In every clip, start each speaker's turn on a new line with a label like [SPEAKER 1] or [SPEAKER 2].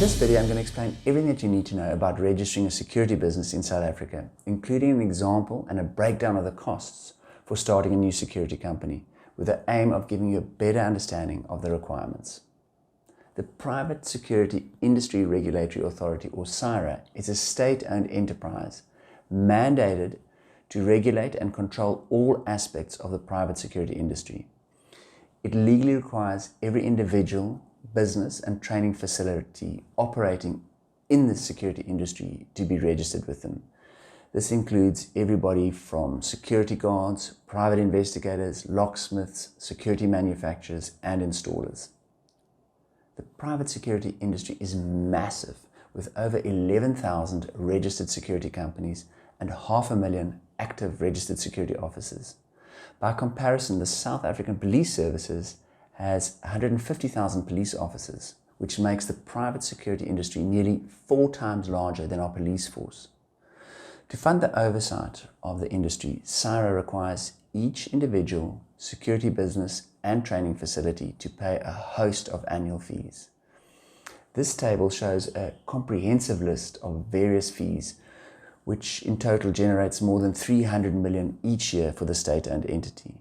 [SPEAKER 1] In this video, I'm going to explain everything that you need to know about registering a security business in South Africa, including an example and a breakdown of the costs for starting a new security company, with the aim of giving you a better understanding of the requirements. The Private Security Industry Regulatory Authority, or PSiRA, is a state-owned enterprise mandated to regulate and control all aspects of the private security industry. It legally requires every individual, business and training facility operating in the security industry to be registered with them. This includes everybody from security guards, private investigators, locksmiths, security manufacturers and installers. The private security industry is massive, with over 11,000 registered security companies and 500,000 active registered security officers. By comparison, the South African Police Services has 150,000 police officers, which makes the private security industry nearly 4 times larger than our police force. To fund the oversight of the industry, PSiRA requires each individual security business and training facility to pay a host of annual fees. This table shows a comprehensive list of various fees, which in total generates more than 300 million each year for the state-owned entity.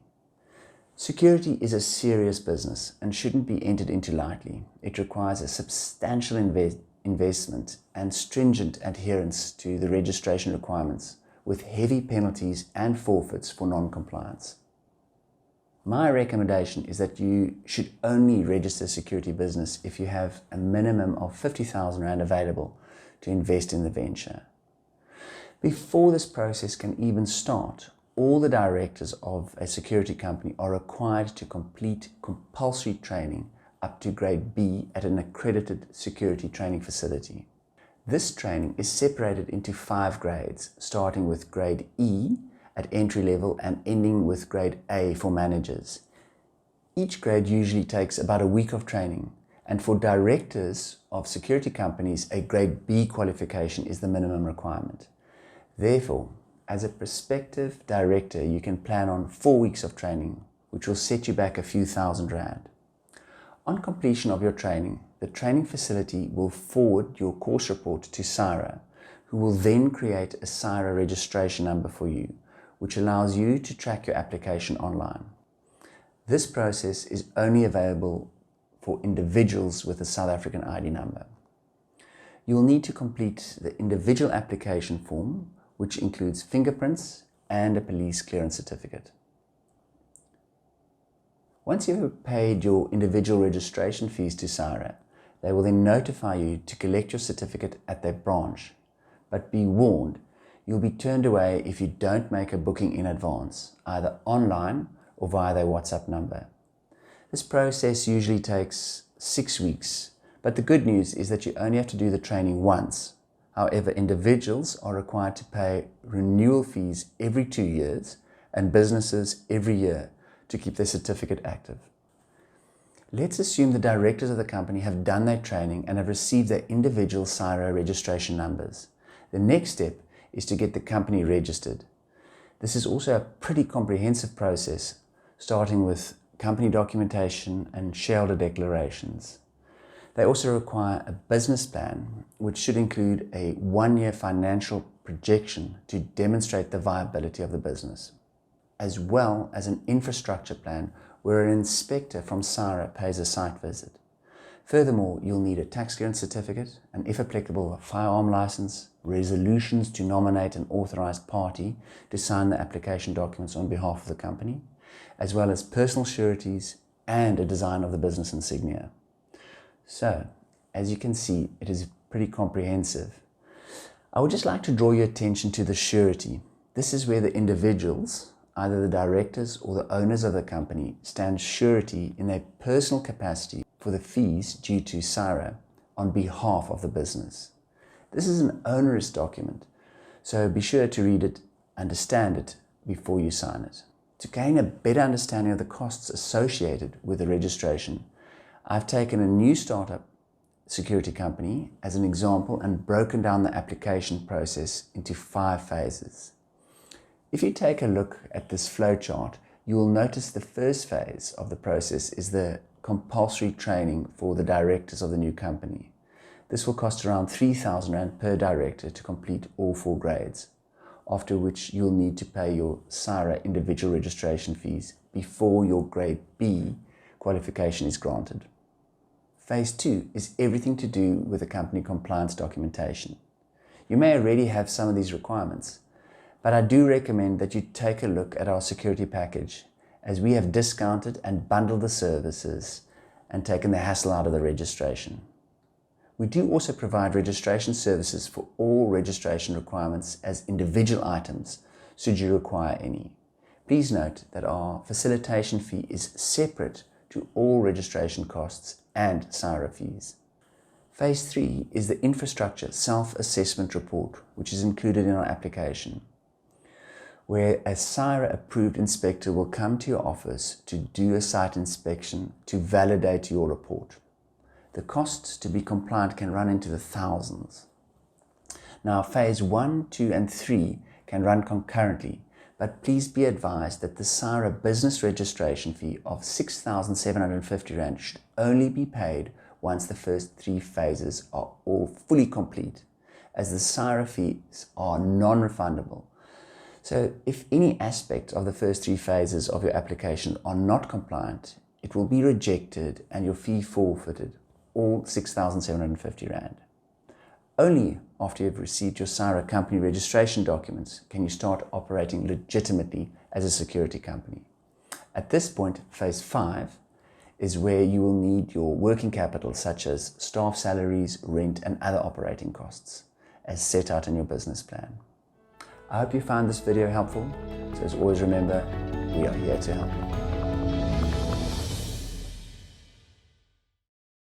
[SPEAKER 1] Security is a serious business and shouldn't be entered into lightly. It requires a substantial investment and stringent adherence to the registration requirements, with heavy penalties and forfeits for non-compliance. My recommendation is that you should only register a security business if you have a minimum of 50,000 Rand available to invest in the venture. Before this process can even start, all the directors of a security company are required to complete compulsory training up to grade B at an accredited security training facility. This training is separated into 5 grades, starting with grade E at entry level and ending with grade A for managers. Each grade usually takes about a week of training, and for directors of security companies, a grade B qualification is the minimum requirement. Therefore, as a prospective director, you can plan on 4 weeks of training, which will set you back a few thousand Rand. On completion of your training, the training facility will forward your course report to PSiRA, who will then create a PSiRA registration number for you, which allows you to track your application online. This process is only available for individuals with a South African ID number. You will need to complete the individual application form, which includes fingerprints and a police clearance certificate. Once you have paid your individual registration fees to PSiRA, they will then notify you to collect your certificate at their branch. But be warned, you'll be turned away if you don't make a booking in advance, either online or via their WhatsApp number. This process usually takes 6 weeks, but the good news is that you only have to do the training once. However, individuals are required to pay renewal fees every 2 years and businesses every year to keep their certificate active. Let's assume the directors of the company have done their training and have received their individual PSiRA registration numbers. The next step is to get the company registered. This is also a pretty comprehensive process, starting with company documentation and shareholder declarations. They also require a business plan, which should include a 1-year financial projection to demonstrate the viability of the business, as well as an infrastructure plan where an inspector from PSiRA pays a site visit. Furthermore, you'll need a tax clearance certificate, and if applicable, a firearm license, resolutions to nominate an authorized party to sign the application documents on behalf of the company, as well as personal sureties and a design of the business insignia. So, as you can see, it is pretty comprehensive. I would just like to draw your attention to the surety. This is where the individuals, either the directors or the owners of the company, stand surety in their personal capacity for the fees due to PSiRA on behalf of the business. This is an onerous document, so be sure to read it, understand it before you sign it. To gain a better understanding of the costs associated with the registration, I've taken a new startup security company as an example and broken down the application process into 5 phases. If you take a look at this flowchart, you will notice the first phase of the process is the compulsory training for the directors of the new company. This will cost around 3,000 Rand per director to complete all 4 grades, after which you'll need to pay your PSiRA individual registration fees before your grade B qualification is granted. Phase 2 is everything to do with the company compliance documentation. You may already have some of these requirements, but I do recommend that you take a look at our security package, as we have discounted and bundled the services and taken the hassle out of the registration. We do also provide registration services for all registration requirements as individual items, should you require any. Please note that our facilitation fee is separate to all registration costs and PSiRA fees. Phase 3 is the infrastructure self-assessment report, which is included in our application, where a PSiRA approved inspector will come to your office to do a site inspection to validate your report. The costs to be compliant can run into the thousands. Now, phase 1, 2 and 3 can run concurrently, but please be advised that the PSiRA business registration fee of 6,750 Rand should only be paid once the first 3 phases are all fully complete, as the PSiRA fees are non-refundable. So if any aspect of the first 3 phases of your application are not compliant, it will be rejected and your fee forfeited, all 6,750 Rand. Only after you've received your PSiRA company registration documents can you start operating legitimately as a security company. At this point, phase 5 is where you will need your working capital, such as staff salaries, rent and other operating costs, as set out in your business plan. I hope you found this video helpful. So as always, remember, we are here to help.